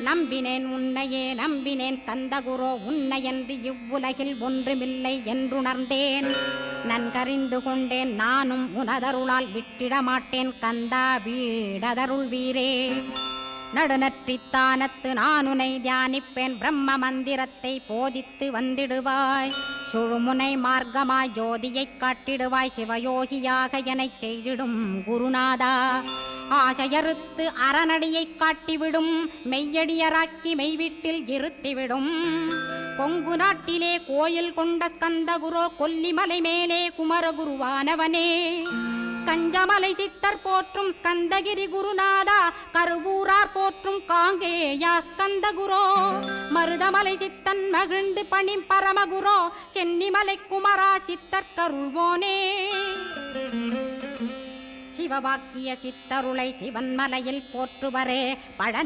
நம்பினேன் உன்னையே நம்பினேன் ஸ்கந்தகுரோ உன்னையன்றி இவ்வுலகில் ஒன்றுமில்லை என்றுணர்ந்தேன். நன்கறிந்து கொண்டேன் நானும் உனதருளால் விட்டிட மாட்டேன் கந்தா வீடதருள் வீரே. நடுநற்றித்தானத்து நானுனை தியானிப்பேன் பிரம்ம மந்திரத்தை போதித்து வந்திடுவாய். சுழுமுனை மார்க்கமாய் ஜோதியைக் காட்டிடுவாய் சிவயோகியாக எனச் செய்திடும் குருநாதா. ஆசையறுத்து அறநடியைக் காட்டிவிடும் மெய்யடியராக்கி மெய்வீட்டில் இருத்திவிடும். கொங்கு நாட்டிலே கோயில் கொண்ட ஸ்கந்தகுரோ கொல்லிமலை மேலே குமரகுருவானவனே. கஞ்சமலை சித்தர் போற்றும் ஸ்கந்தகிரி குருநாதா கருவூரார் போற்றும் காங்கேயா ஸ்கந்தகுரோ. மருதமலை சித்தன் மகிழ்ந்து பணி பரமகுரோ சென்னிமலை குமரா சித்தர் கருள்வோனே. சிவவாக்கிய சித்தருளை சிவன்மலையில் போற்றுவரே பழ